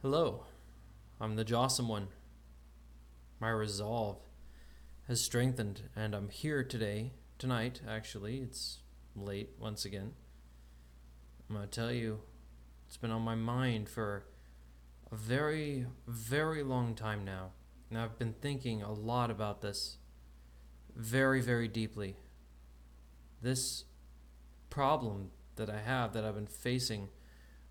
Hello, I'm the Jawesome one. My resolve has strengthened, and I'm here tonight actually. It's late once again. I'm going to tell you, it's been on my mind for a very, very long time now. And I've been thinking a lot about this very, very deeply. This problem that I have, that I've been facing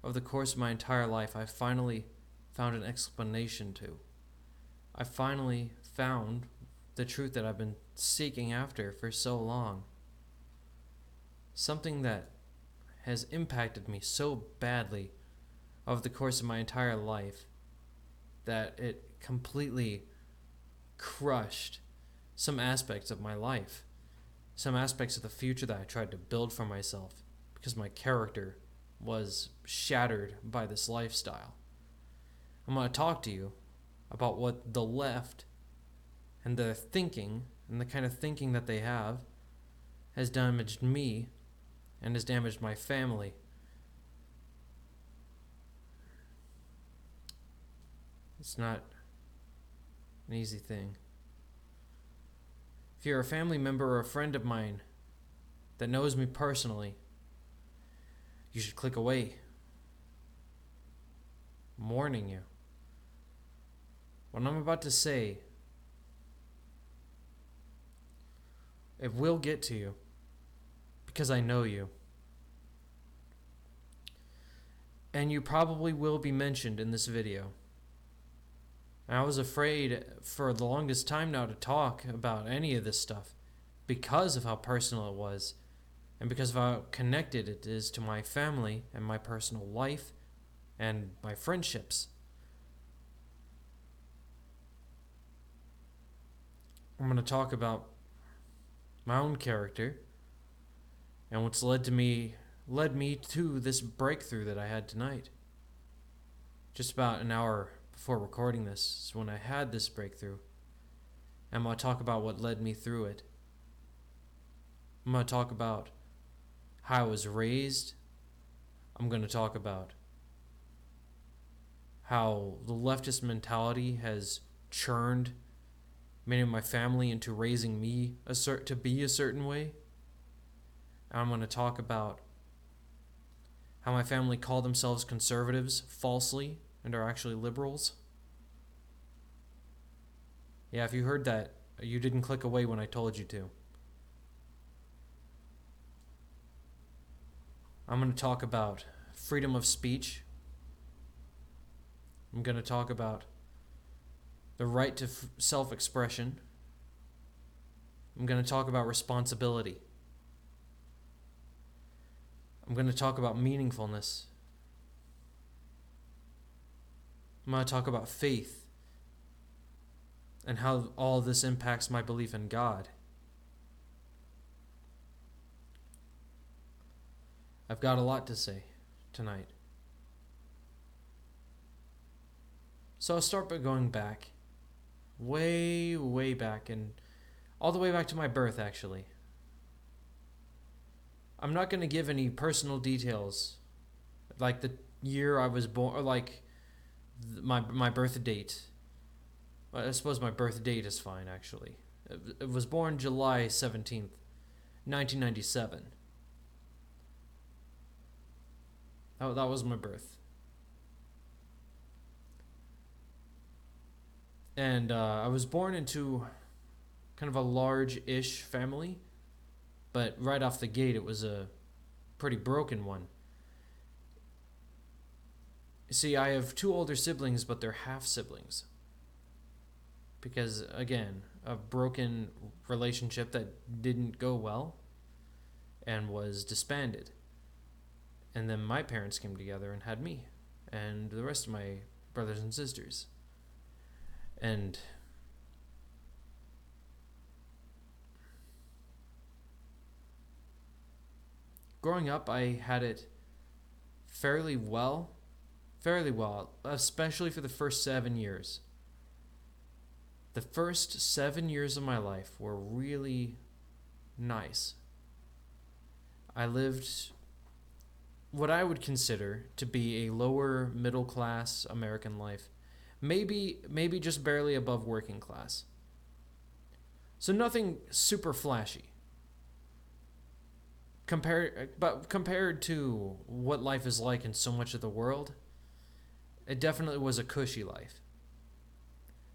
over the course of my entire life, I finally found an explanation to. I finally found the truth that I've been seeking after for so long. Something that has impacted me so badly over the course of my entire life that it completely crushed some aspects of my life, some aspects of the future that I tried to build for myself, because my character was shattered by this lifestyle. I'm going to talk to you about what the left and their thinking, and the kind of thinking that they have, has damaged me and has damaged my family. It's not an easy thing. If you're a family member or a friend of mine that knows me personally, you should click away. I'm warning you. What I'm about to say, it will get to you because I know you. And you probably will be mentioned in this video. And I was afraid for the longest time now to talk about any of this stuff because of how personal it was and because of how connected it is to my family and my personal life and my friendships. I'm going to talk about my own character and what's led me to this breakthrough that I had tonight. Just about an hour before recording this is when I had this breakthrough. I'm going to talk about what led me through it. I'm going to talk about how I was raised. I'm going to talk about how the leftist mentality has churned many of my family into raising me to be a certain way. And I'm going to talk about how my family call themselves conservatives falsely and are actually liberals. Yeah, if you heard that, you didn't click away when I told you to. I'm going to talk about freedom of speech. I'm going to talk about the right to self-expression. I'm going to talk about responsibility. I'm going to talk about meaningfulness. I'm going to talk about faith and how all of this impacts my belief in God. I've got a lot to say tonight. So I'll start by going back. Way back, and all the way back to my birth, actually. I'm not going to give any personal details, like the year I was born, or like my birth date. I suppose my birth date is fine, actually. It was born July 17th, 1997. That was my birth. And I was born into kind of a large-ish family, but right off the gate it was a pretty broken one. You see, I have two older siblings, but they're half-siblings. Because, again, a broken relationship that didn't go well and was disbanded. And then my parents came together and had me and the rest of my brothers and sisters. And growing up, I had it fairly well, especially for the first 7 years. The first 7 years of my life were really nice. I lived what I would consider to be a lower middle class American life, maybe just barely above working class. So nothing super flashy. Compared to what life is like in so much of the world, it definitely was a cushy life.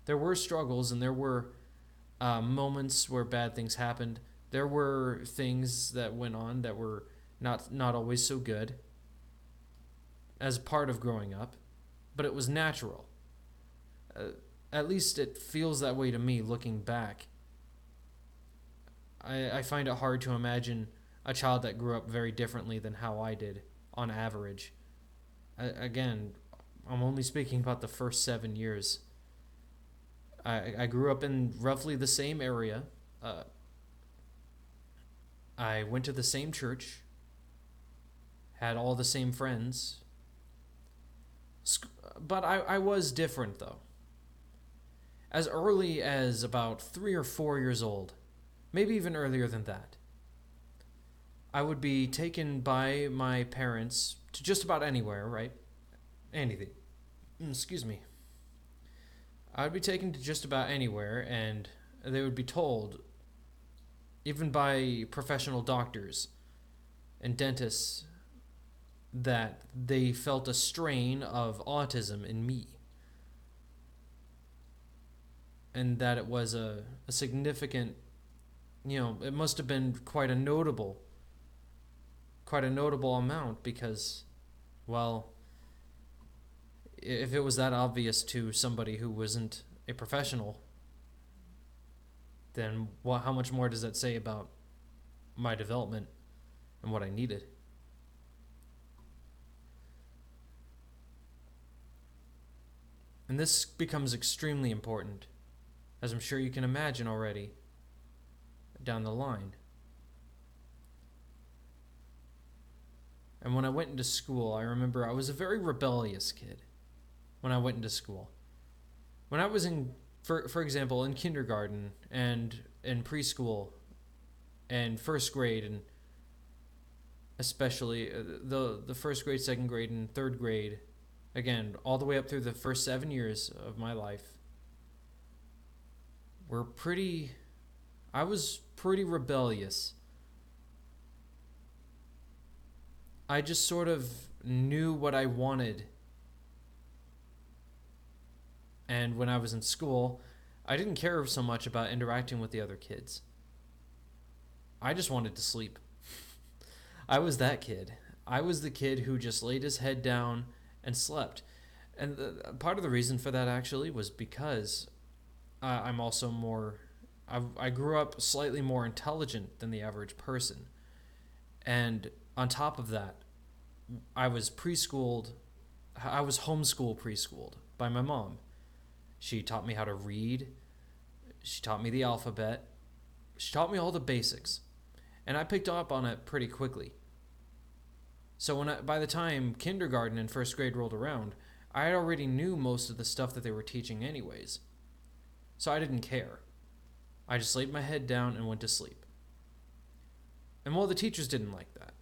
There were struggles and there were moments where bad things happened. There were things that went on that were not always so good as part of growing up, but it was natural. At least it feels that way to me looking back. I find it hard to imagine a child that grew up very differently than how I did on average. Again, I'm only speaking about the first 7 years. I grew up in roughly the same area. I went to the same church, had all the same friends. But I was different, though. As early as about 3 or 4 years old, maybe even earlier than that, I would be taken by my parents to just about anywhere, right? Anything. Excuse me. I would be taken to just about anywhere, and they would be told, even by professional doctors and dentists, that they felt a strain of autism in me. And that it was a significant, it must have been quite a notable amount because, well, if it was that obvious to somebody who wasn't a professional, then how much more does that say about my development and what I needed? And this becomes extremely important, as I'm sure you can imagine already, down the line. And when I went into school, I remember I was a very rebellious kid when I went into school. When I was for example, in kindergarten and in preschool and first grade, and especially the first grade, second grade, and third grade, again, all the way up through the first 7 years of my life, I was pretty rebellious. I just sort of knew what I wanted. And when I was in school, I didn't care so much about interacting with the other kids. I just wanted to sleep. I was that kid. I was the kid who just laid his head down and slept. And part of the reason for that actually was because I'm also I grew up slightly more intelligent than the average person. And on top of that, I was homeschooled preschooled by my mom. She taught me how to read. She taught me the alphabet. She taught me all the basics. And I picked up on it pretty quickly. So by the time kindergarten and first grade rolled around, I already knew most of the stuff that they were teaching anyways. So I didn't care. I just laid my head down and went to sleep. And the teachers didn't like that.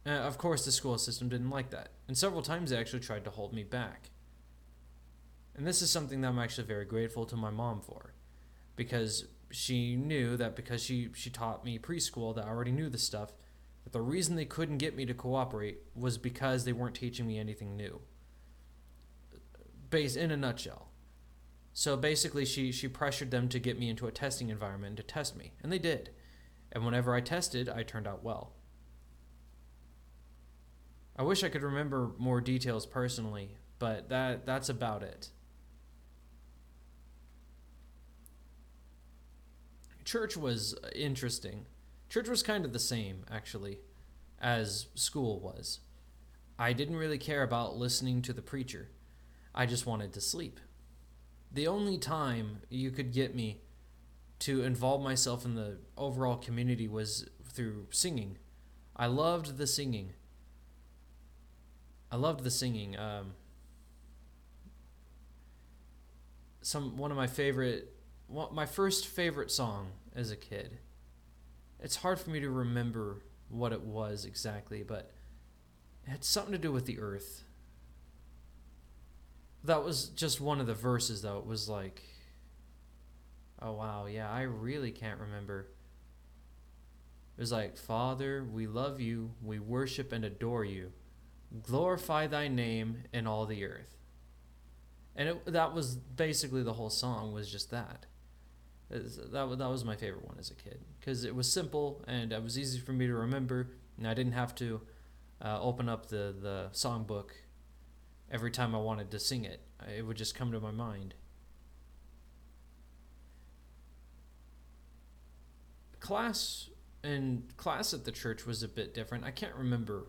Of course, the school system didn't like that. And several times they actually tried to hold me back. And this is something that I'm actually very grateful to my mom for. Because she knew that because she taught me preschool that I already knew the stuff, that the reason they couldn't get me to cooperate was because they weren't teaching me anything new. In a nutshell. So basically she pressured them to get me into a testing environment to test me. And they did. And whenever I tested, I turned out well. I wish I could remember more details personally, but that's about it. Church was interesting. Church was kind of the same, actually, as school was. I didn't really care about listening to the preacher. I just wanted to sleep. The only time you could get me to involve myself in the overall community was through singing. I loved the singing. My first favorite song as a kid. It's hard for me to remember what it was exactly, but it had something to do with the earth. That was just one of the verses, though. It was like, oh wow, yeah, I really can't remember. It was like, Father, we love you, we worship and adore you. Glorify thy name in all the earth. And that was basically the whole song, was just that. That was my favorite one as a kid, because it was simple and it was easy for me to remember, and I didn't have to open up the songbook every time I wanted to sing it. It would just come to my mind. Class at the church was a bit different. I can't remember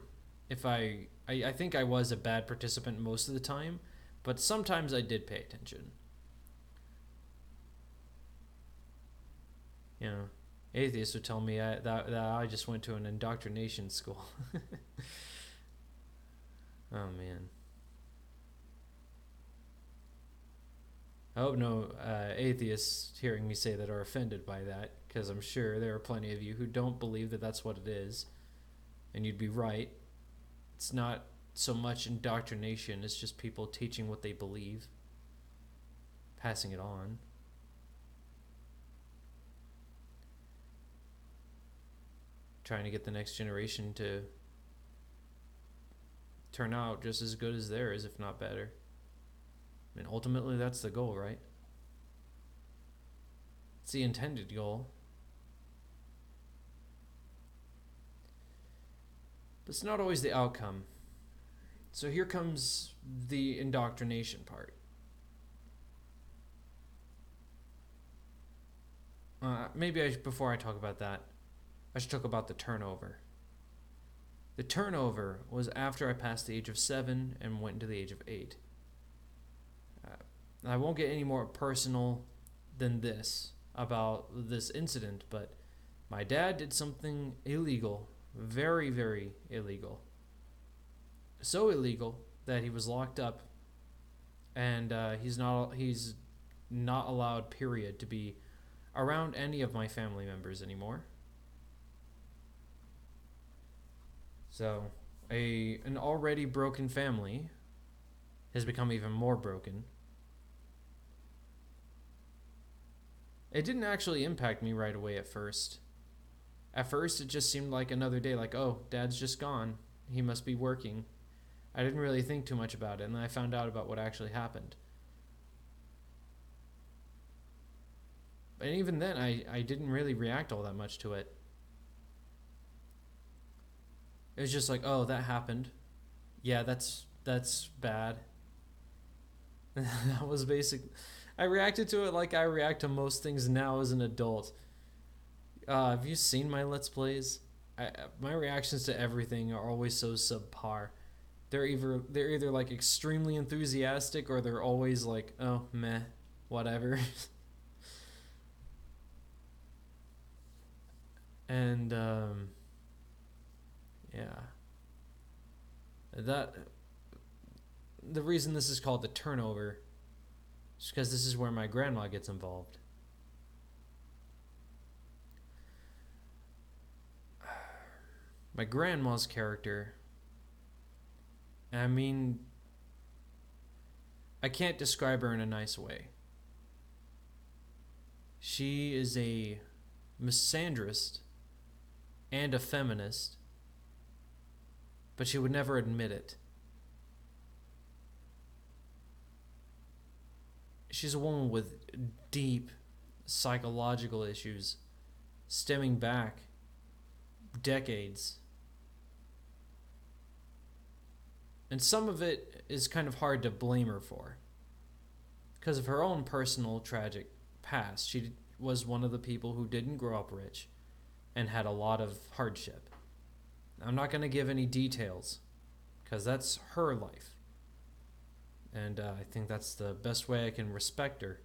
if I think I was a bad participant most of the time, but sometimes I did pay attention. You know, atheists would tell me that I just went to an indoctrination school. Oh man. I hope no atheists hearing me say that are offended by that, because I'm sure there are plenty of you who don't believe that that's what it is, and you'd be right. It's not so much indoctrination, it's just people teaching what they believe, passing it on. Trying to get the next generation to turn out just as good as theirs, if not better. I mean, ultimately, that's the goal, right? It's the intended goal. But it's not always the outcome. So here comes the indoctrination part. Before I talk about that, I should talk about the turnover. The turnover was after I passed the age of 7 and went into the age of 8. I won't get any more personal than this about this incident, but my dad did something illegal, very, very illegal. So illegal that he was locked up, and he's not allowed, period, to be around any of my family members anymore. So, an already broken family has become even more broken. It didn't actually impact me right away at first. At first, it just seemed like another day, like, oh, Dad's just gone. He must be working. I didn't really think too much about it, and then I found out about what actually happened. And even then, I didn't really react all that much to it. It was just like, oh, that happened. Yeah, that's bad. That was basic. I reacted to it like I react to most things now as an adult. Have you seen my Let's Plays? My reactions to everything are always so subpar. They're either like extremely enthusiastic, or they're always like, oh, meh, whatever. And yeah, the reason this is called the turnover is because this is where my grandma gets involved. My grandma's character, I mean, I can't describe her in a nice way. She is a misandrist and a feminist, but she would never admit it. She's a woman with deep psychological issues stemming back decades. And some of it is kind of hard to blame her for, because of her own personal tragic past. She was one of the people who didn't grow up rich and had a lot of hardship. I'm not going to give any details, because that's her life. And I think that's the best way I can respect her,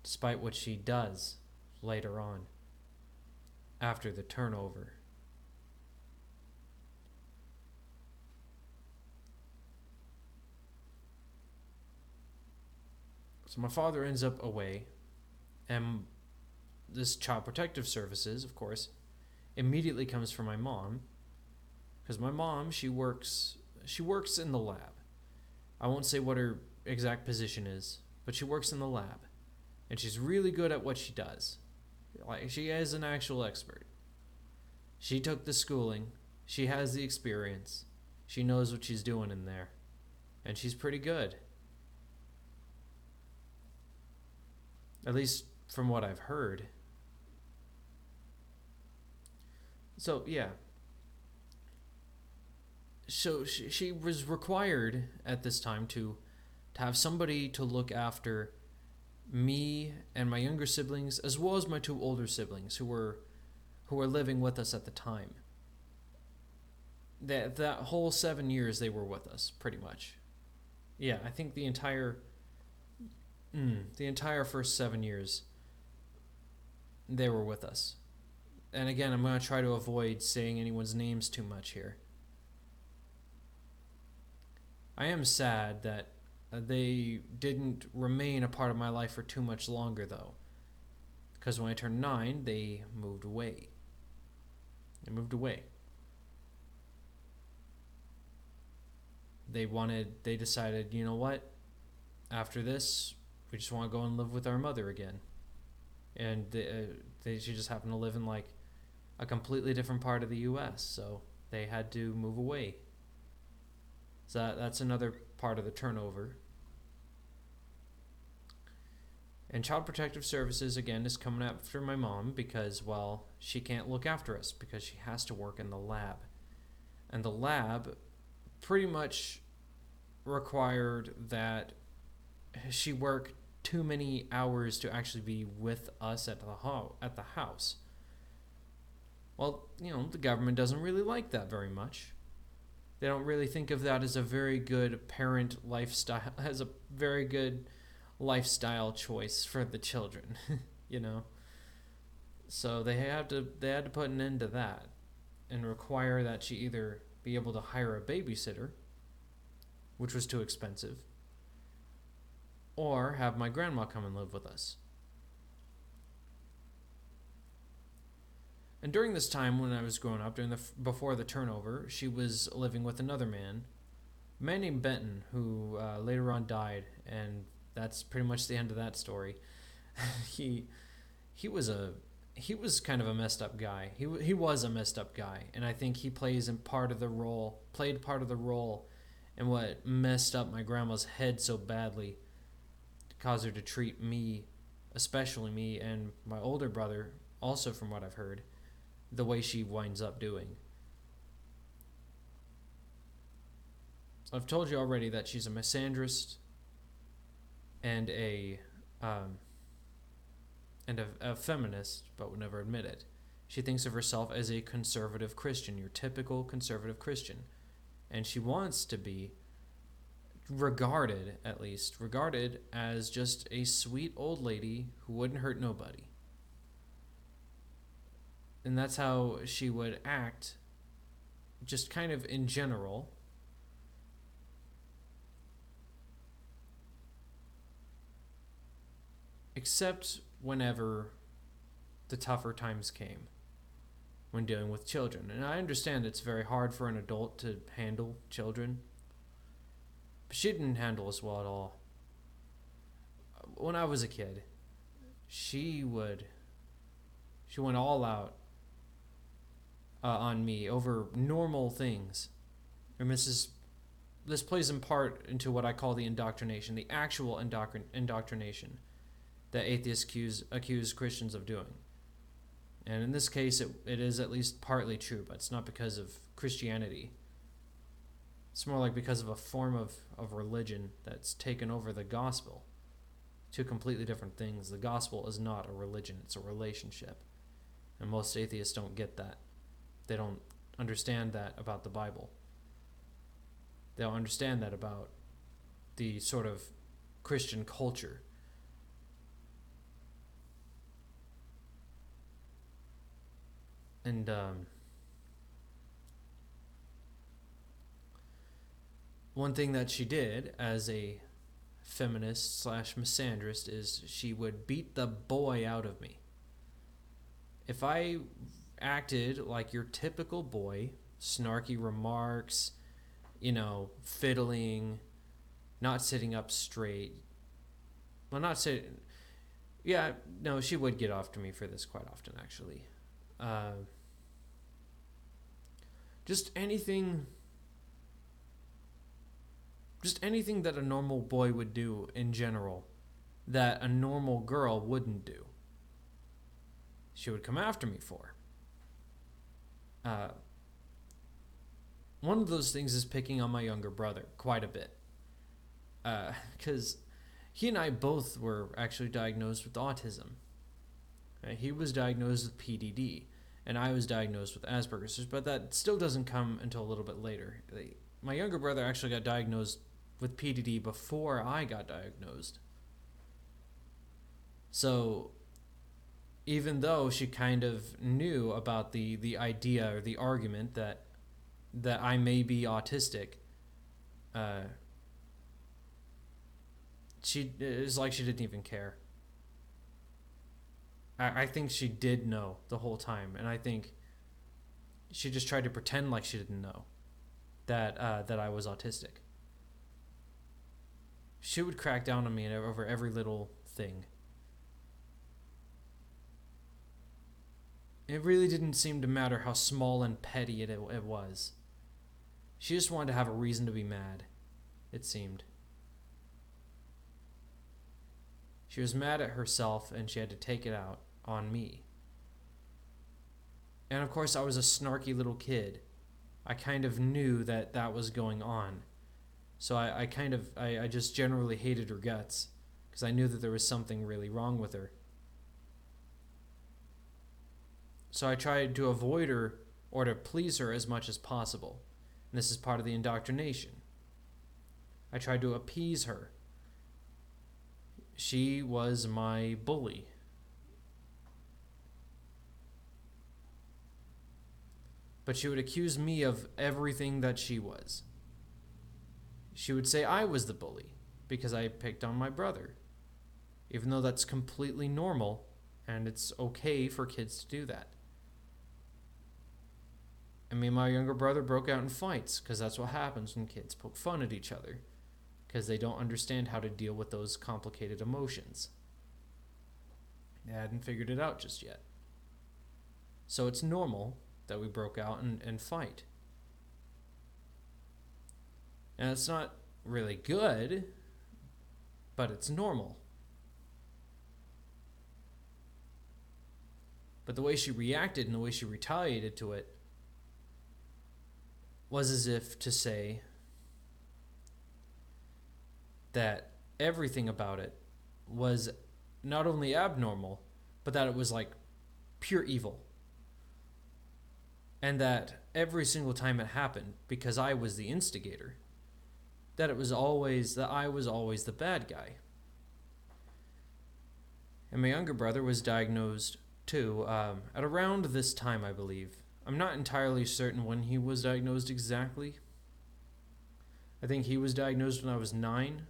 despite what she does later on, after the turnover. So my father ends up away, and this Child Protective Services, of course, immediately comes for my mom, Because my mom, she works in the lab. I won't say what her exact position is, but she works in the lab. And she's really good at what she does. Like, she is an actual expert. She took the schooling. She has the experience. She knows what she's doing in there. And she's pretty good. At least from what I've heard. So, yeah. So she was required at this time to have somebody to look after me and my younger siblings, as well as my two older siblings who were living with us at the time. That whole 7 years they were with us, pretty much. Yeah, I think the entire first 7 years they were with us. And again, I'm going to try to avoid saying anyone's names too much here. I am sad that they didn't remain a part of my life for too much longer, though. Because when I turned 9, they moved away. They decided, you know what? After this, we just want to go and live with our mother again. And she just happened to live in like a completely different part of the U.S., so they had to move away. So that's another part of the turnover. And Child Protective Services, again, is coming after my mom because, well, she can't look after us because she has to work in the lab. And the lab pretty much required that she work too many hours to actually be with us at the house. Well, the government doesn't really like that very much. They don't really think of that as a very good parent lifestyle, as a very good lifestyle choice for the children, So they had to put an end to that and require that she either be able to hire a babysitter, which was too expensive, or have my grandma come and live with us. And during this time when I was growing up, before the turnover, she was living with another man, a man named Benton, who later on died, and that's pretty much the end of that story. He was kind of a messed up guy. He was a messed up guy, and I think he played part of the role in what messed up my grandma's head so badly, to cause her to treat me, especially me and my older brother, also from what I've heard, the way she winds up doing. I've told you already that she's a misandrist and a feminist, but would never admit it. She thinks of herself as a conservative Christian, your typical conservative Christian. And she wants to be regarded as just a sweet old lady who wouldn't hurt nobody. And that's how she would act, just kind of in general. Except whenever the tougher times came, when dealing with children. And I understand it's very hard for an adult to handle children, but she didn't handle us well at all. When I was a kid, she went all out on me over normal things. And this plays in part into what I call the indoctrination, the actual indoctrination that atheists accuse Christians of doing. And in this case, it is at least partly true, but it's not because of Christianity. It's more like because of a form of religion that's taken over the gospel. Two completely different things. The gospel is not a religion, it's a relationship. And most atheists don't get that. They don't understand that about the Bible. They don't understand that about the sort of Christian culture. And one thing that she did as a feminist / misandrist is she would beat the boy out of me. If I acted like your typical boy, snarky remarks, fiddling, not sitting up straight. Well, not sitting. Yeah, no, she would get after me for this quite often, actually. Just anything that a normal boy would do in general that a normal girl wouldn't do, she would come after me for. One of those things is picking on my younger brother quite a bit. Because he and I both were actually diagnosed with autism. He was diagnosed with PDD, and I was diagnosed with Asperger's, but that still doesn't come until a little bit later. My younger brother actually got diagnosed with PDD before I got diagnosed. So even though she kind of knew about the idea or the argument that I may be autistic, she is like she didn't even care. I think she did know the whole time, and I think she just tried to pretend like she didn't know that I was autistic. She would crack down on me over every little thing. It really didn't seem to matter how small and petty it was. She just wanted to have a reason to be mad, it seemed. She was mad at herself, and she had to take it out on me. And of course, I was a snarky little kid. I kind of knew that was going on. So I just generally hated her guts, because I knew that there was something really wrong with her. So I tried to avoid her or to please her as much as possible. And this is part of the indoctrination. I tried to appease her. She was my bully. But she would accuse me of everything that she was. She would say I was the bully because I picked on my brother, even though that's completely normal and it's okay for kids to do that. And me and my younger brother broke out in fights because that's what happens when kids poke fun at each other, because they don't understand how to deal with those complicated emotions. They hadn't figured it out just yet. So it's normal that we broke out and fight. And it's not really good, but it's normal. But the way she reacted and the way she retaliated to it was as if to say that everything about it was not only abnormal, but that it was like pure evil. And that every single time it happened, because I was the instigator, that I was always the bad guy. And my younger brother was diagnosed too, at around this time, I believe. I'm not entirely certain when he was diagnosed exactly. I think he was diagnosed when I was 9.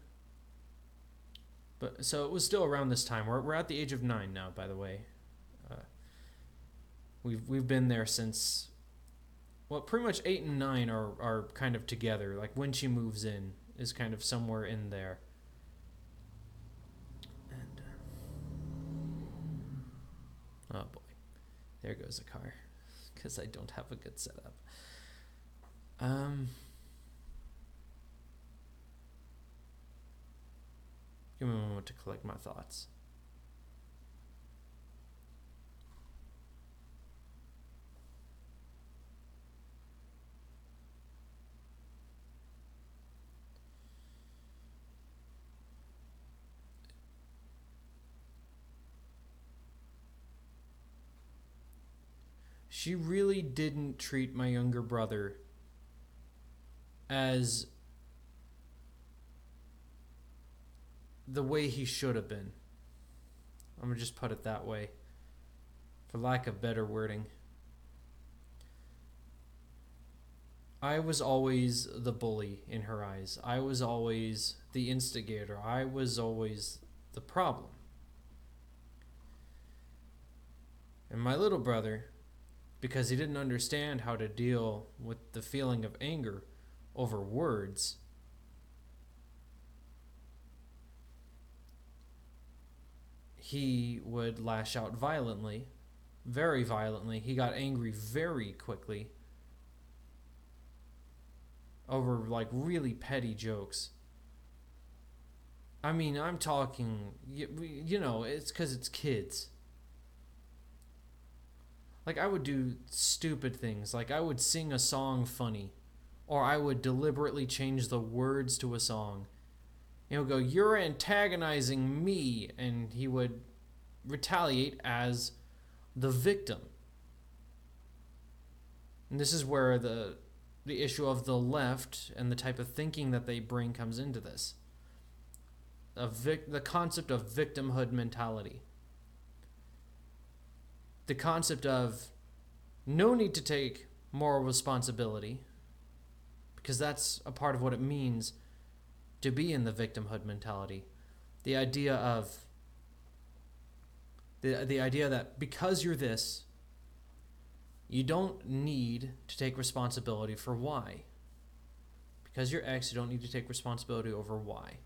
But so it was still around this time. We're at the age of 9 now, by the way. We've been there since, well, pretty much 8 and 9 are kind of together. Like when she moves in is kind of somewhere in there. And oh boy, there goes a car, because I don't have a good setup. Give me a moment to collect my thoughts. She really didn't treat my younger brother as the way he should have been. I'm gonna just put it that way, for lack of better wording. I was always the bully in her eyes. I was always the instigator. I was always the problem. And my little brother, because he didn't understand how to deal with the feeling of anger over words. He would lash out violently, very violently. He got angry very quickly over like really petty jokes. I mean, I'm talking, it's because it's kids. Like, I would do stupid things. Like, I would sing a song funny, or I would deliberately change the words to a song. He would go, "You're antagonizing me," and he would retaliate as the victim. And this is where the issue of the left and the type of thinking that they bring comes into this. The concept of victimhood mentality. The concept of no need to take moral responsibility, because that's a part of what it means to be in the victimhood mentality. The idea of the idea that because you're this, you don't need to take responsibility for why. Because you're X, you don't need to take responsibility over why.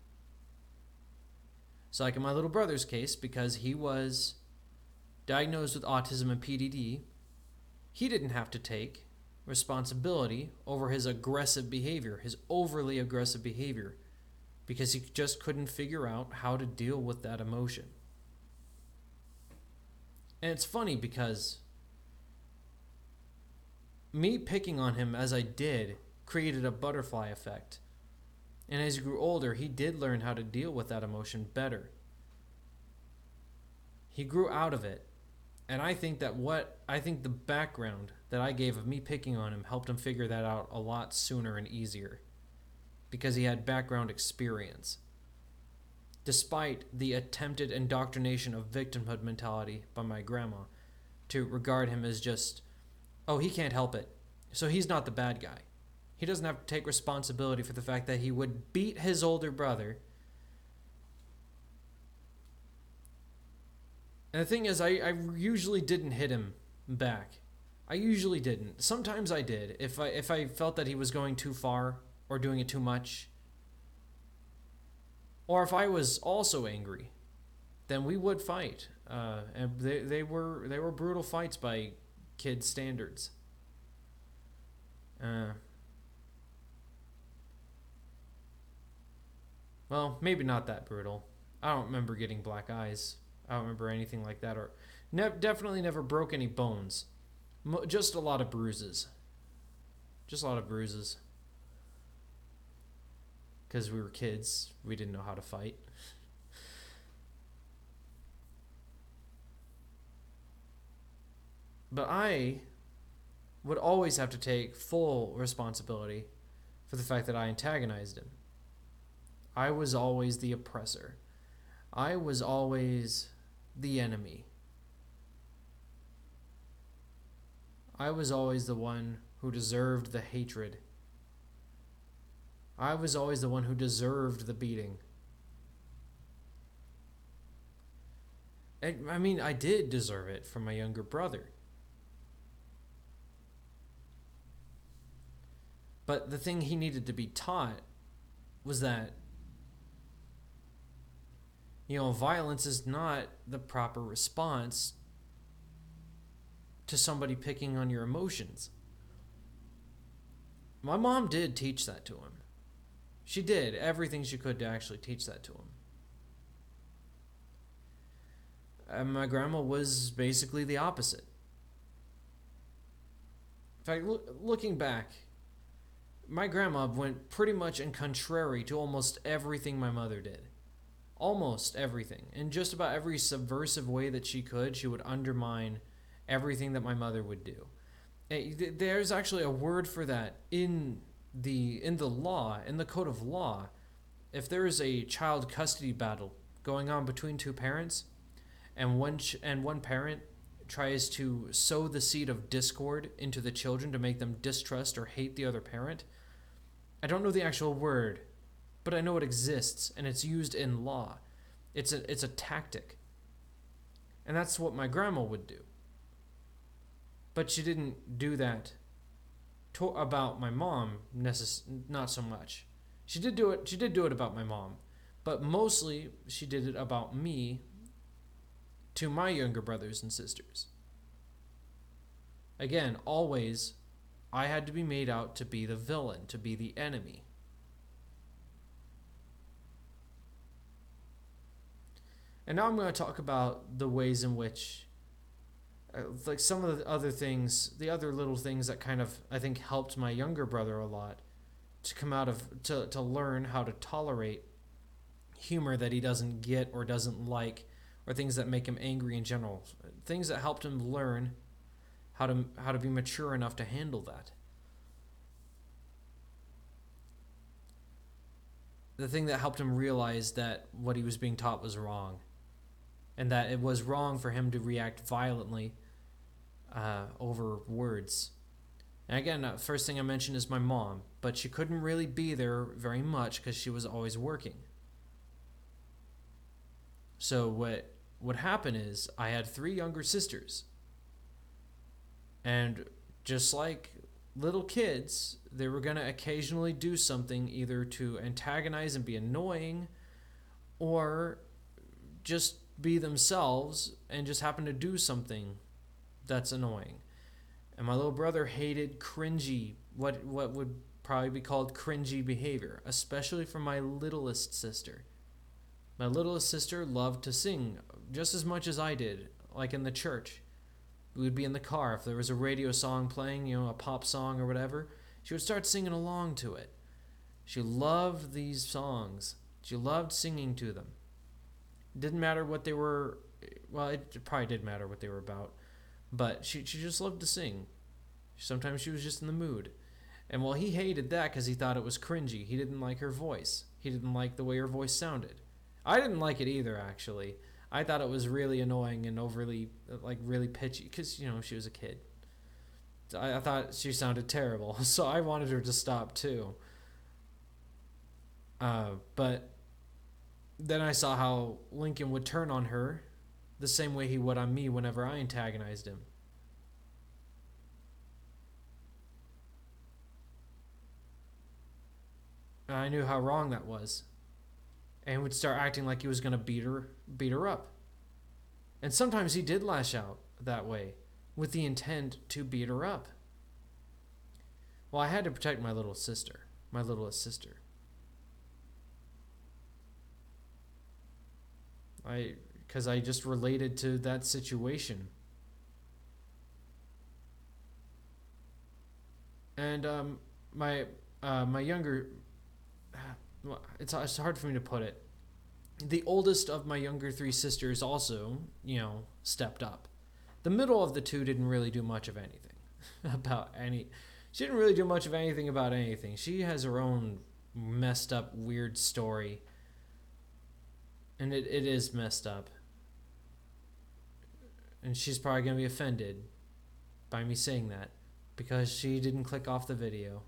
So like in my little brother's case, because he was diagnosed with autism and PDD, he didn't have to take responsibility over his aggressive behavior, his overly aggressive behavior, because he just couldn't figure out how to deal with that emotion. And it's funny because me picking on him as I did created a butterfly effect. And as he grew older, he did learn how to deal with that emotion better. He grew out of it. And I think the background that I gave of me picking on him helped him figure that out a lot sooner and easier, because he had background experience. Despite the attempted indoctrination of victimhood mentality by my grandma to regard him as just, oh, he can't help it, so he's not the bad guy. He doesn't have to take responsibility for the fact that he would beat his older brother. And the thing is, I usually didn't hit him back. I usually didn't. Sometimes I did. If I felt that he was going too far or doing it too much, or if I was also angry, then we would fight. And they were brutal fights by kids' standards. Well, maybe not that brutal. I don't remember getting black eyes. I don't remember anything like that, or definitely never broke any bones. Just a lot of bruises. Just a lot of bruises. Because we were kids, we didn't know how to fight. But I would always have to take full responsibility for the fact that I antagonized him. I was always the oppressor. I was always the enemy. I was always the one who deserved the hatred. I was always the one who deserved the beating. I mean, I did deserve it from my younger brother. But the thing he needed to be taught was that, violence is not the proper response to somebody picking on your emotions. My mom did teach that to him. She did everything she could to actually teach that to him. And my grandma was basically the opposite. In fact, looking back, my grandma went pretty much in contrary to almost everything my mother did. Almost everything. In just about every subversive way that she could, she would undermine everything that my mother would do. There's actually a word for that in the law, in the code of law. If there is a child custody battle going on between two parents, and one parent tries to sow the seed of discord into the children to make them distrust or hate the other parent, I don't know the actual word, but I know it exists and it's used in law. It's a tactic. And that's what my grandma would do. But she didn't do that about my mom, not so much. She did do it. She did do it about my mom, but mostly she did it about me to my younger brothers and sisters. Again, always, I had to be made out to be the villain, to be the enemy. And now I'm going to talk about the ways in which, like some of the other things, the other little things that kind of, I think, helped my younger brother a lot to come out of, to learn how to tolerate humor that he doesn't get or doesn't like, or things that make him angry in general. Things that helped him learn how to be mature enough to handle that. The thing that helped him realize that what he was being taught was wrong, and that it was wrong for him to react violently over words. And again, first thing I mentioned is my mom, but she couldn't really be there very much because she was always working. So what would happen is I had 3 younger sisters, and just like little kids, they were going to occasionally do something either to antagonize and be annoying, or just be themselves and just happen to do something that's annoying. And my little brother hated cringy, what would probably be called cringy behavior, especially from my littlest sister. My littlest sister loved to sing just as much as I did, like in the church. We would be in the car. If there was a radio song playing, a pop song or whatever, she would start singing along to it. She loved these songs. She loved singing to them. It didn't matter what they were. Well, it probably did matter what they were about. But she just loved to sing. Sometimes she was just in the mood. And well, he hated that because he thought it was cringy. He didn't like her voice. He didn't like the way her voice sounded. I didn't like it either, actually. I thought it was really annoying and overly, really pitchy because, she was a kid. I thought she sounded terrible, so I wanted her to stop too. But then I saw how Lincoln would turn on her the same way he would on me whenever I antagonized him. And I knew how wrong that was. And would start acting like he was going to beat her up. And sometimes he did lash out that way with the intent to beat her up. Well, I had to protect my littlest sister. Because I just related to that situation. And my younger, it's hard for me to put it. The oldest of my younger 3 sisters also, stepped up. The middle of the 2 didn't really do much of anything She didn't really do much of anything about anything. She has her own messed up, weird story. And it is messed up. And she's probably going to be offended by me saying that because she didn't click off the video.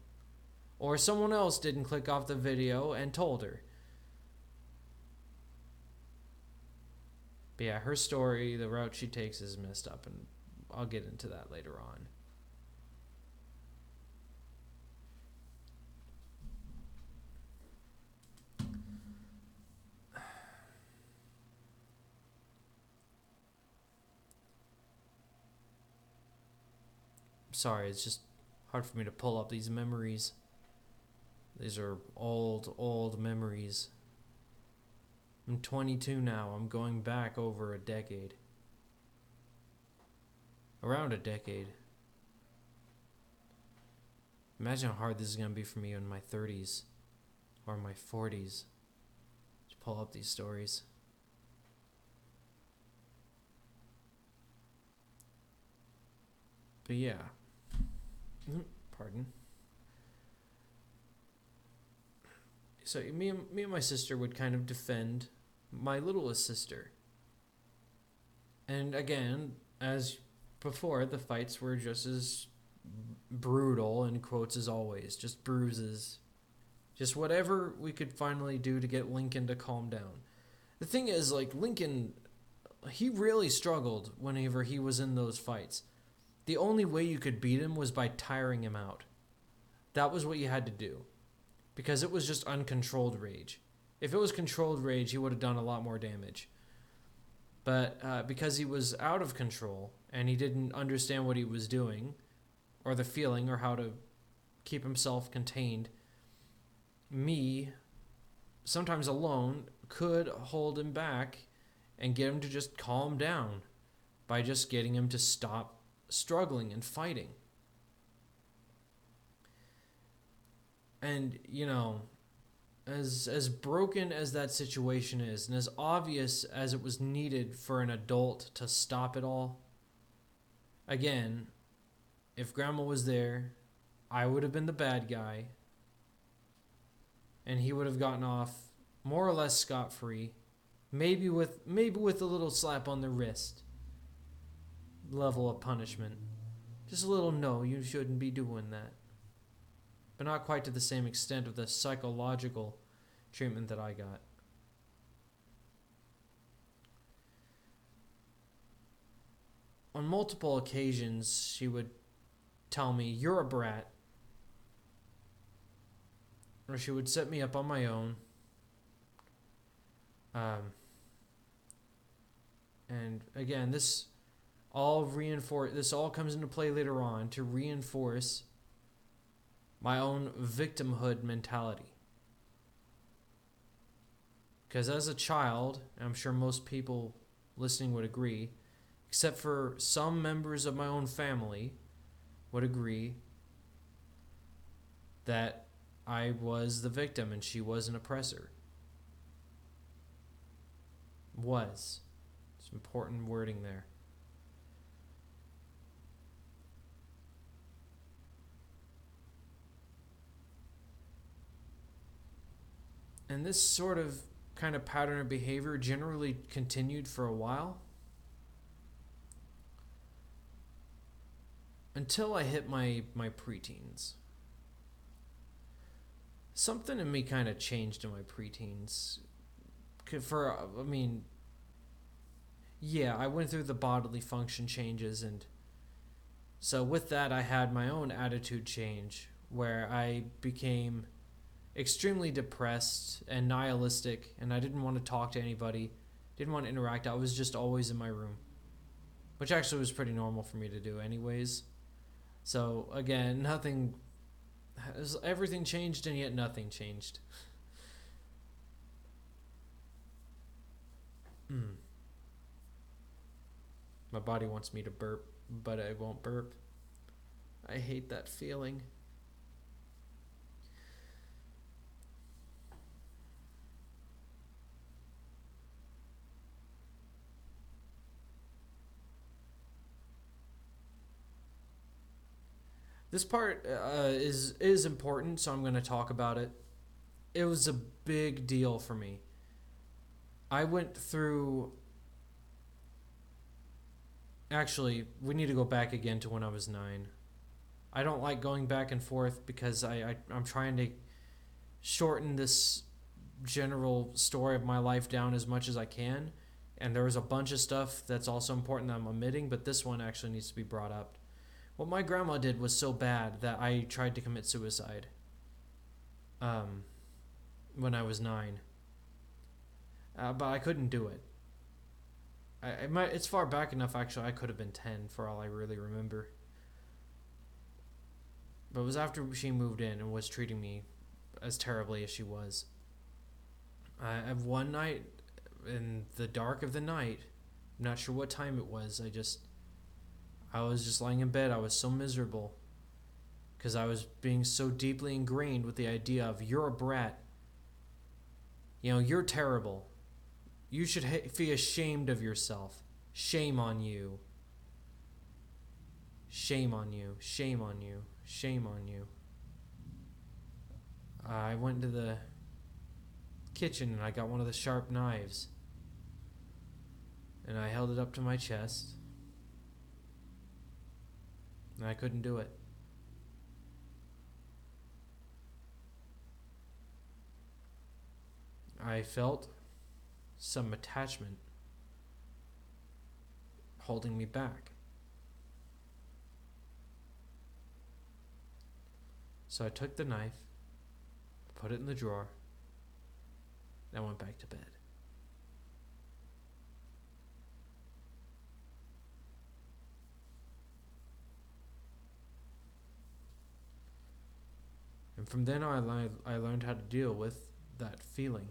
Or someone else didn't click off the video and told her. But yeah, her story, the route she takes is messed up, and I'll get into that later on. Sorry, it's just hard for me to pull up these memories. These are old memories. I'm 22 now. I'm going back over a decade. Around a decade. Imagine how hard this is going to be for me in my 30s or my 40s to pull up these stories. But yeah. Pardon. So me and my sister would kind of defend my littlest sister. And again, as before, the fights were just as brutal, in quotes, as always. Just bruises. Just whatever we could finally do to get Lincoln to calm down. The thing is, Lincoln, he really struggled whenever he was in those fights. the only way you could beat him was by tiring him out. That was what you had to do. Because it was just uncontrolled rage. If it was controlled rage, he would have done a lot more damage. But because he was out of control and he didn't understand what he was doing, or the feeling, or how to keep himself contained, me, sometimes alone, could hold him back and get him to just calm down by just getting him to stop struggling and fighting. And, you know, as broken as that situation is, and as obvious as it was needed for an adult to stop it all, again, if Grandma was there, I would have been the bad guy, and he would have gotten off more or less scot-free, maybe with a little slap on the wrist level of punishment. Just a little, no, you shouldn't be doing that. But not quite to the same extent of the psychological treatment that I got. On multiple occasions, she would tell me, "You're a brat." Or she would set me up on my own. And again, this all comes into play later on to reinforce my own victimhood mentality. Because as a child, and I'm sure most people listening would agree, except for some members of my own family would agree, that I was the victim and she was an oppressor. Was. It's important wording there. And this sort of kind of pattern of behavior generally continued for a while. Until I hit my preteens. Something in me kind of changed in my preteens. I went through the bodily function changes, and so with that I had my own attitude change where I became extremely depressed and nihilistic, and I didn't want to talk to anybody, didn't want to interact. I was just always in my room, which actually was pretty normal for me to do anyways. So again, everything changed and yet nothing changed. My body wants me to burp, but I won't burp. I hate that feeling. This part is important, so I'm going to talk about it. It was a big deal for me. I went through... Actually, we need to go back again to when I was 9. I don't like going back and forth because I'm trying to shorten this general story of my life down as much as I can. And there was a bunch of stuff that's also important that I'm omitting, but this one actually needs to be brought up. What my grandma did was so bad that I tried to commit suicide when I was 9. But I couldn't do it. It's far back enough, actually. I could have been 10 for all I really remember. But it was after she moved in and was treating me as terribly as she was. One night, in the dark of the night, I'm not sure what time it was, I was just lying in bed. I was so miserable because I was being so deeply ingrained with the idea of, you're a brat. You're terrible. You should be ashamed of yourself. Shame on you. Shame on you. Shame on you. Shame on you. I went to the kitchen and I got one of the sharp knives. And I held it up to my chest. And I couldn't do it. I felt some attachment holding me back. So I took the knife, put it in the drawer, and went back to bed. And from then on, I learned how to deal with that feeling.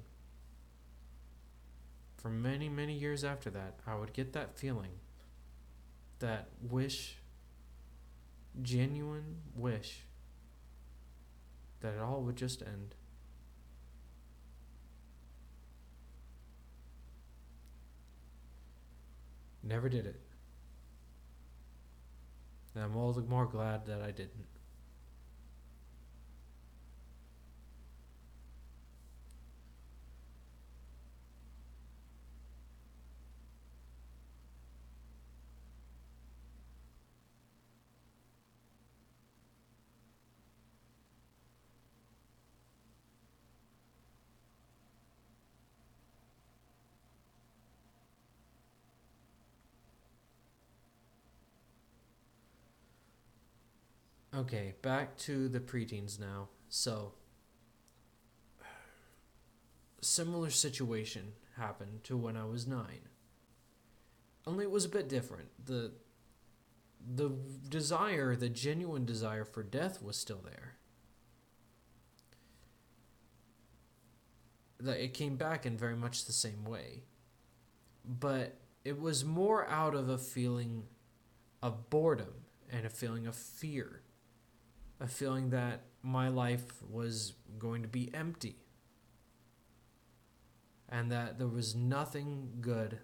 For many, many years after that, I would get that feeling, that wish, genuine wish, that it all would just end. Never did it. And I'm all the more glad that I didn't. Okay, back to the preteens now. So, similar situation happened to when I was 9. Only it was a bit different. The desire, the genuine desire for death was still there. It came back in very much the same way. But it was more out of a feeling of boredom and a feeling of fear. A feeling that my life was going to be empty. And that there was nothing good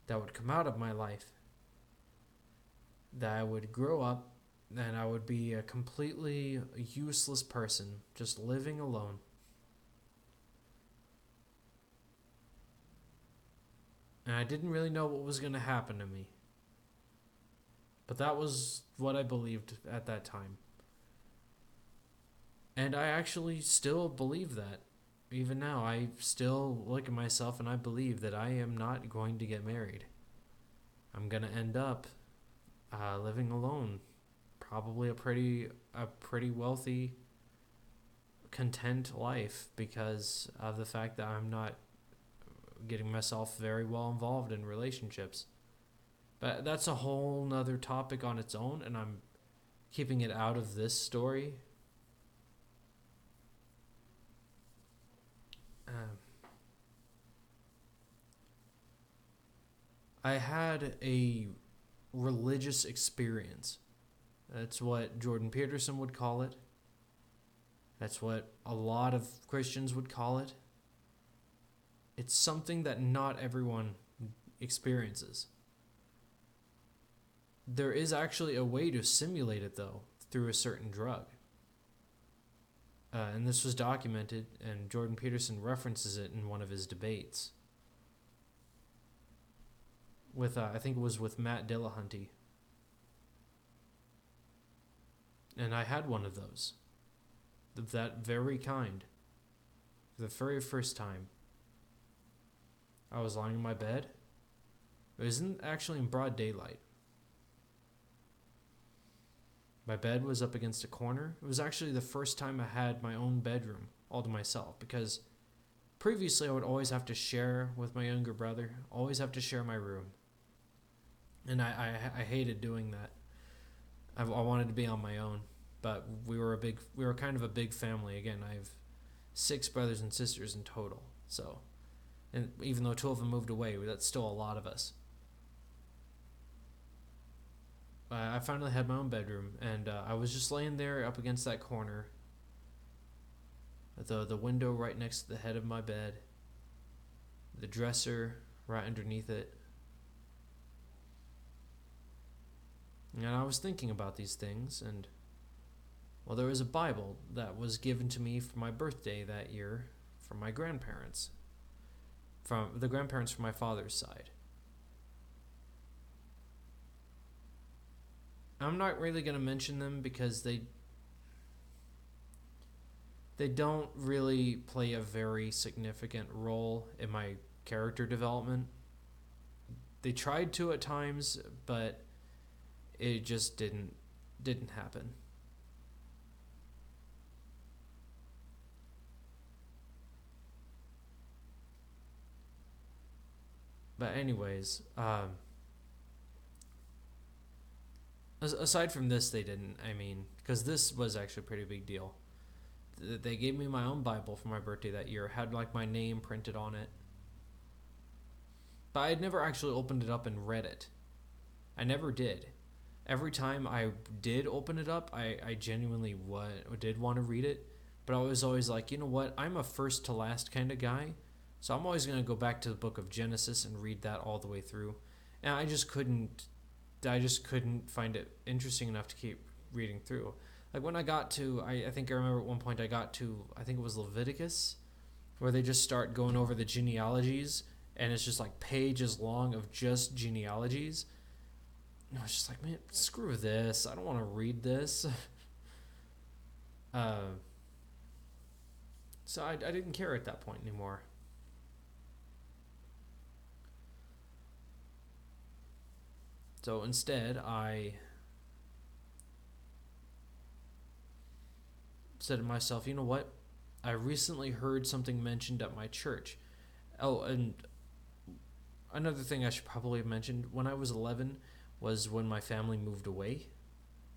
that would come out of my life. That I would grow up and I would be a completely useless person, just living alone. And I didn't really know what was going to happen to me. But that was what I believed at that time. And I actually still believe that. Even now, I still look at myself and I believe that I am not going to get married. I'm going to end up living alone. Probably a pretty wealthy, content life because of the fact that I'm not getting myself very well involved in relationships. But that's a whole nother topic on its own, and I'm keeping it out of this story. I had a religious experience. That's what Jordan Peterson would call it. That's what a lot of Christians would call it. It's something that not everyone experiences. There is actually a way to simulate it, though, through a certain drug. And this was documented, and Jordan Peterson references it in one of his debates. With I think it was with Matt Dillahunty. And I had one of those. That very kind. For the very first time. I was lying in my bed. It wasn't actually in broad daylight. My bed was up against a corner. It was actually the first time I had my own bedroom all to myself, because previously I would always have to share with my younger brother, always have to share my room. And I hated doing that. I wanted to be on my own, but we were kind of a big family. Again, I have 6 brothers and sisters in total. So, and even though 2 of them moved away, that's still a lot of us. I finally had my own bedroom, and I was just laying there up against that corner, the window right next to the head of my bed, the dresser right underneath it. And I was thinking about these things, and well, there was a Bible that was given to me for my birthday that year from my grandparents, from the grandparents from my father's side. I'm not really going to mention them because they don't really play a very significant role in my character development. They tried to at times, but it just didn't happen. But anyways, aside from this, they didn't. I mean, because this was actually a pretty big deal. They gave me my own Bible for my birthday that year. It had like my name printed on it. But I had never actually opened it up and read it. I never did. Every time I did open it up, I genuinely did want to read it. But I was always like, you know what? I'm a first to last kind of guy. So I'm always going to go back to the book of Genesis and read that all the way through. And I just couldn't find it interesting enough to keep reading through. Like when I got to, I think I remember at one point I got to, I think it was Leviticus, where they just start going over the genealogies, and it's just like pages long of just genealogies. And I was just like, man, screw this. I don't want to read this. So I didn't care at that point anymore. So instead, I said to myself, you know what? I recently heard something mentioned at my church. Oh, and another thing I should probably have mentioned, when I was 11 was when my family moved away.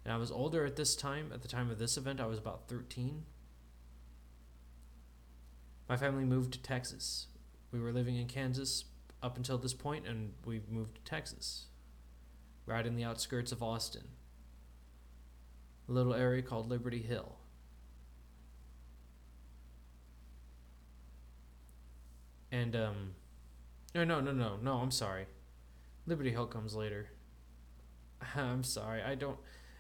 And I was older at this time. At the time of this event, I was about 13. My family moved to Texas. We were living in Kansas up until this point, and we moved to Texas, right in the outskirts of Austin, a little area called Liberty Hill. And no, I'm sorry. Liberty Hill comes later. I'm sorry,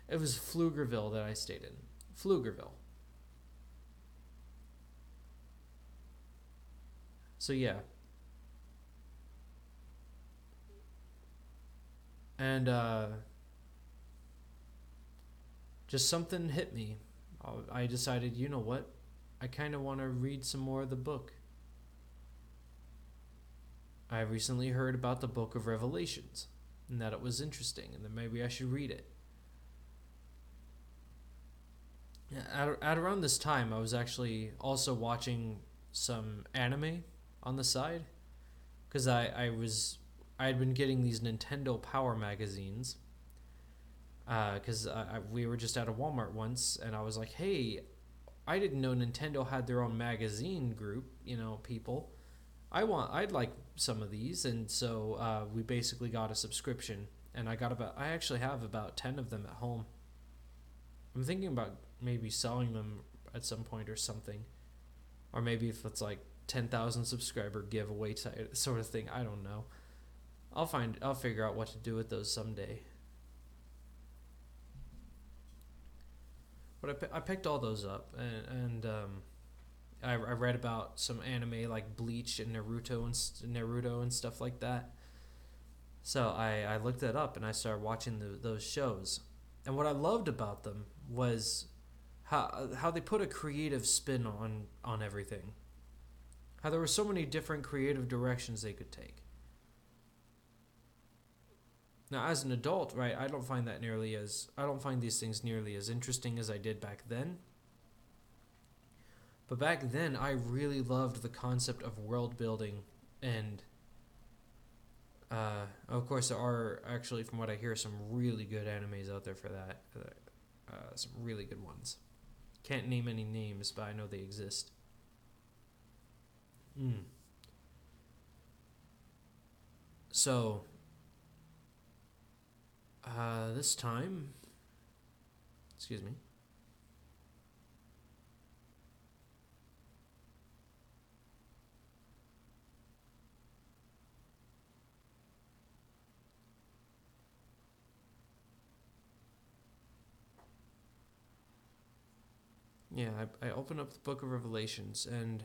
it was Pflugerville that I stayed in. Pflugerville. So yeah. And just something hit me. I decided, you know what? I kind of want to read some more of the book. I recently heard about the book of Revelations, and that it was interesting, and that maybe I should read it. At around this time, I was actually also watching some anime on the side, because I had been getting these Nintendo Power magazines, because we were just at a Walmart once, and I was like, hey, I didn't know Nintendo had their own magazine group, people. I'd like some of these, and so we basically got a subscription, and I actually have about 10 of them at home. I'm thinking about maybe selling them at some point or something, or maybe if it's like 10,000 subscriber giveaway sort of thing. I don't know. I'll figure out what to do with those someday. But I picked all those up, and I read about some anime like Bleach and Naruto and stuff like that. So I looked that up and I started watching those shows. And what I loved about them was how they put a creative spin on everything. How there were so many different creative directions they could take. Now, as an adult, right, I don't find these things nearly as interesting as I did back then. But back then, I really loved the concept of world building, and of course, there are actually, from what I hear, some really good animes out there for that. Some really good ones. Can't name any names, but I know they exist. So, this time, excuse me. Yeah, I opened up the book of Revelations, and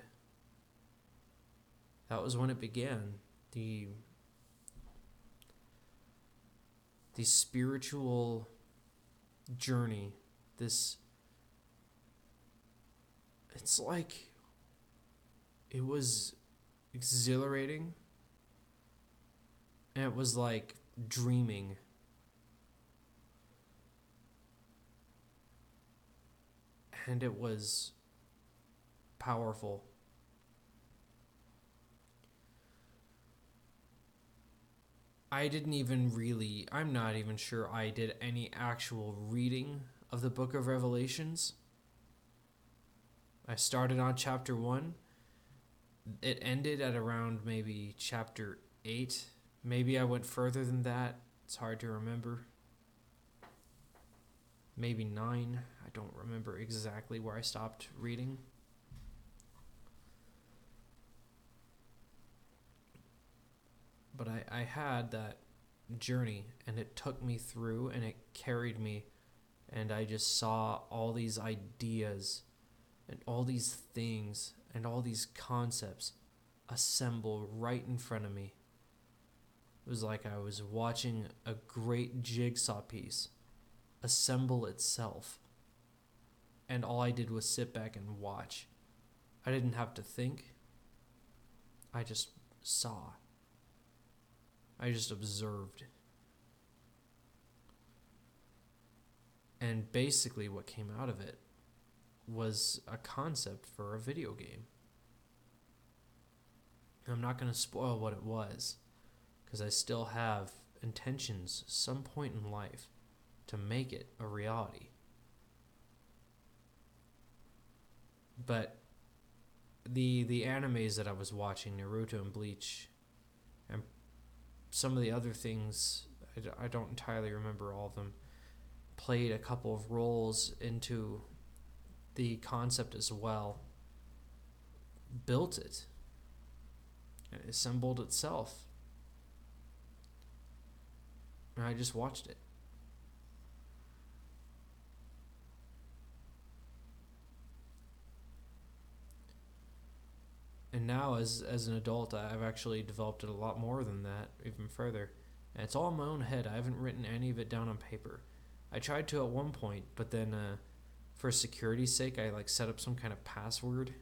that was when it began. The spiritual journey. It's like, it was exhilarating, and it was like dreaming. And it was powerful. I'm not even sure I did any actual reading of the book of Revelations. I started on chapter 1. It ended at around maybe chapter 8. Maybe I went further than that. It's hard to remember. Maybe 9. I don't remember exactly where I stopped reading. But I had that journey, and it took me through, and it carried me, and I just saw all these ideas and all these things and all these concepts assemble right in front of me. It was like I was watching a great jigsaw piece assemble itself, and all I did was sit back and watch. I didn't have to think. I just saw. I just observed. And basically what came out of it was a concept for a video game. I'm not going to spoil what it was, because I still have intentions some point in life to make it a reality. But the animes that I was watching, Naruto and Bleach, and some of the other things, I don't entirely remember all of them, played a couple of roles into the concept as well, built it, and it assembled itself. And I just watched it. And now, as an adult, I've actually developed it a lot more than that, even further. And it's all in my own head. I haven't written any of it down on paper. I tried to at one point, but then for security's sake, I set up some kind of password,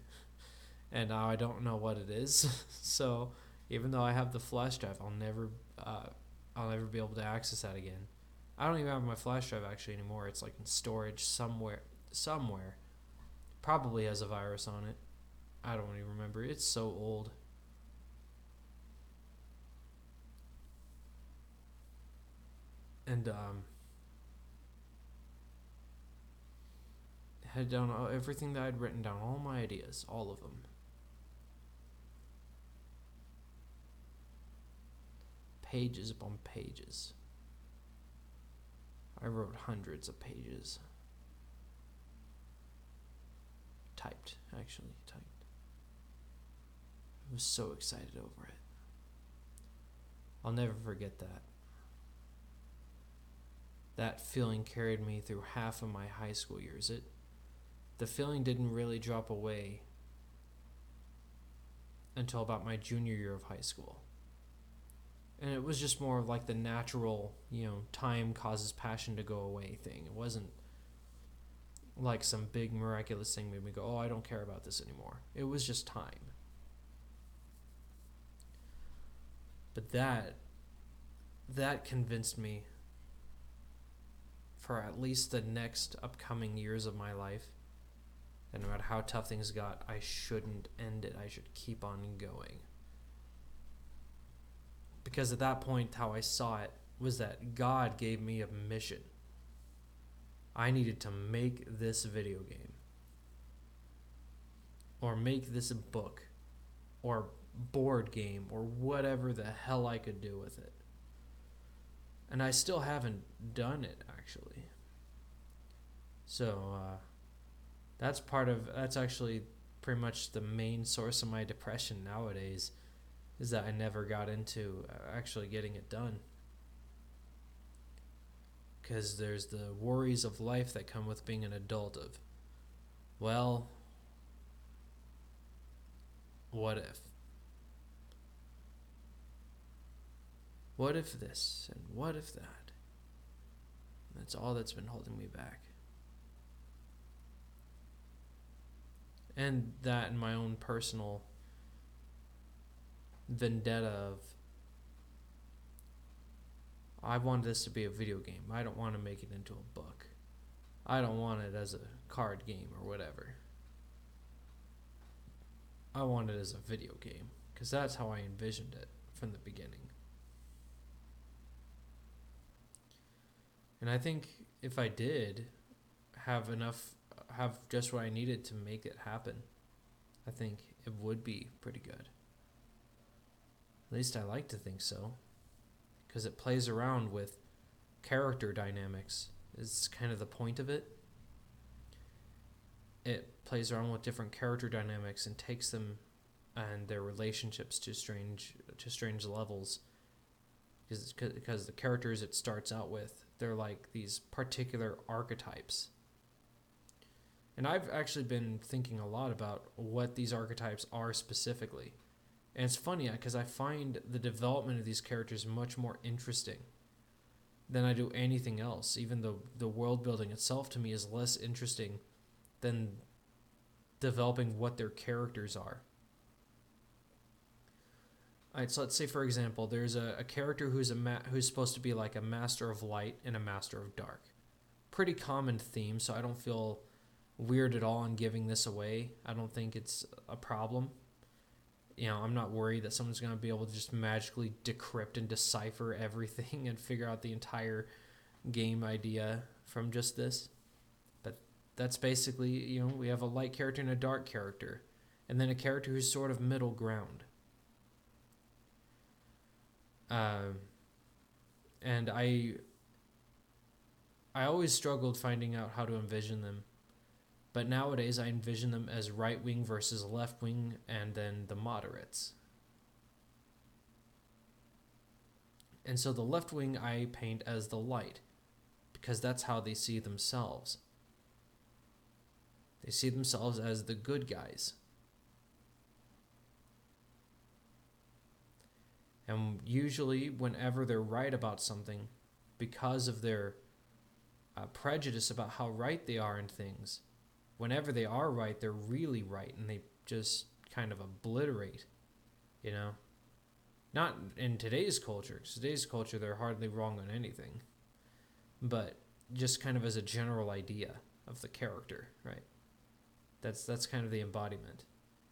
and now I don't know what it is. So even though I have the flash drive, I'll never be able to access that again. I don't even have my flash drive actually anymore. It's in storage somewhere. Probably has a virus on it. I don't even remember. It's so old. And had down everything that I'd written down, all my ideas, all of them. Pages upon pages. I wrote hundreds of pages. Typed. I was so excited over it. I'll never forget that. That feeling carried me through half of my high school years. The feeling didn't really drop away until about my junior year of high school. And it was just more of the natural, time causes passion to go away thing. It wasn't like some big miraculous thing made me go, oh, I don't care about this anymore. It was just time. But that convinced me for at least the next upcoming years of my life that no matter how tough things got, I shouldn't end it. I should keep on going. Because at that point, how I saw it was that God gave me a mission. I needed to make this video game, or make this book, or board game, or whatever the hell I could do with it. And I still haven't done it, actually. So that's actually pretty much the main source of my depression nowadays, is that I never got into actually getting it done. Because there's the worries of life that come with being an adult of, well, what if? What if this, and what if that? That's all that's been holding me back. And that and my own personal vendetta of, I want this to be a video game. I don't want to make it into a book. I don't want it as a card game or whatever. I want it as a video game, because that's how I envisioned it from the beginning. And I think if I did have have just what I needed to make it happen, I think it would be pretty good. At least I like to think so, because it plays around with character dynamics, is kind of the point of it. It plays around with different character dynamics and takes them and their relationships to strange levels, because the characters it starts out with, they're like these particular archetypes. And I've actually been thinking a lot about what these archetypes are specifically. And it's funny because I find the development of these characters much more interesting than I do anything else. Even though the world building itself to me is less interesting than developing what their characters are. Alright, so let's say, for example, there's a character who's supposed to be like a master of light and a master of dark. Pretty common theme, so I don't feel weird at all in giving this away. I don't think it's a problem. You know, I'm not worried that someone's going to be able to just magically decrypt and decipher everything and figure out the entire game idea from just this. But that's basically, you know, we have a light character and a dark character, and then a character who's sort of middle ground. And I always struggled finding out how to envision them. But nowadays I envision them as right wing versus left wing, and then the moderates. And so the left wing I paint as the light, because that's how they see themselves. They see themselves as the good guys. And usually whenever they're right about something, because of their prejudice about how right they are in things, whenever they are right, they're really right, and they just kind of obliterate, you know? Not in today's culture. Today's culture, they're hardly wrong on anything. But just kind of as a general idea of the character, right? That's kind of the embodiment.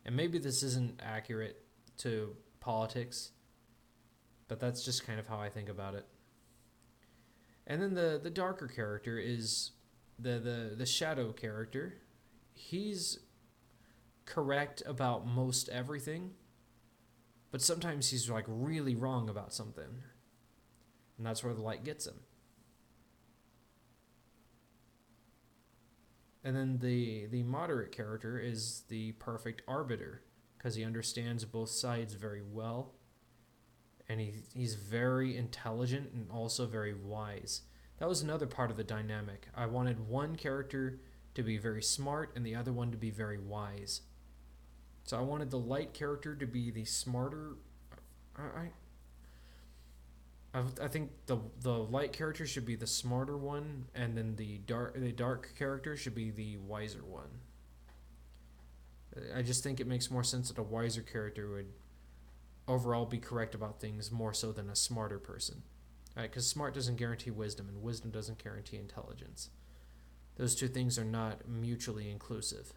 And maybe this isn't accurate to politics, but that's just kind of how I think about it. And then the darker character is the shadow character. He's correct about most everything, but sometimes he's like really wrong about something. And that's where the light gets him. And then the moderate character is the perfect arbiter, because he understands both sides very well. And he's very intelligent and also very wise. That was another part of the dynamic. I wanted one character to be very smart and the other one to be very wise. So I wanted the light character to be the smarter. I think the light character should be the smarter one, and then the dark character should be the wiser one. I just think it makes more sense that a wiser character would overall be correct about things more so than a smarter person. Right? Because smart doesn't guarantee wisdom, and wisdom doesn't guarantee intelligence. Those two things are not mutually inclusive.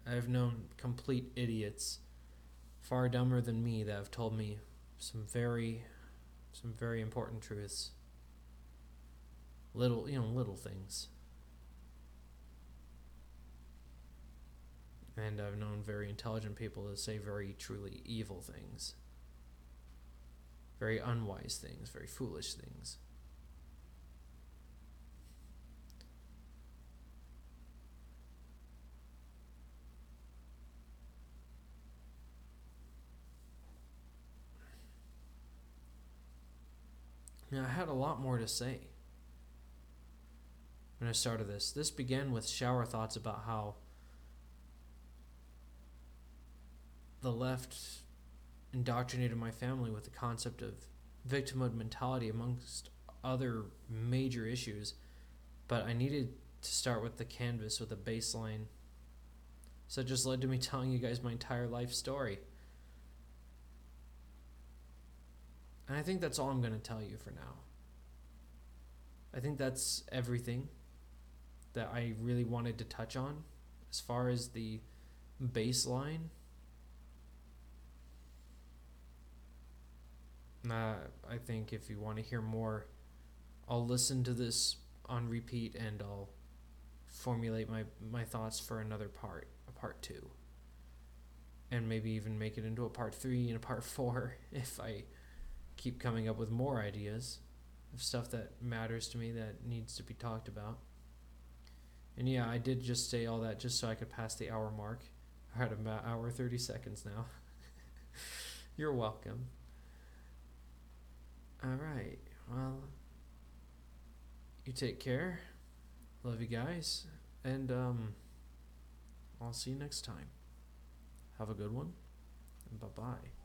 I've known complete idiots, far dumber than me, that have told me some very important truths. Little things. And I've known very intelligent people to say very truly evil things. Very unwise things, very foolish things. Now, I had a lot more to say when I started this. This began with shower thoughts about how the left indoctrinated my family with the concept of victimhood mentality amongst other major issues, but I needed to start with the canvas, with a baseline. So it just led to me telling you guys my entire life story. And I think that's all I'm going to tell you for now. I think that's everything that I really wanted to touch on as far as the baseline. I think if you want to hear more, I'll listen to this on repeat and I'll formulate my thoughts for another part, a part 2. And maybe even make it into a part 3 and a part 4 if I keep coming up with more ideas of stuff that matters to me that needs to be talked about. And yeah, I did just say all that just so I could pass the hour mark. We're at about hour 30 seconds now. You're welcome. Alright, well, you take care. Love you guys. And I'll see you next time. Have a good one. And bye-bye.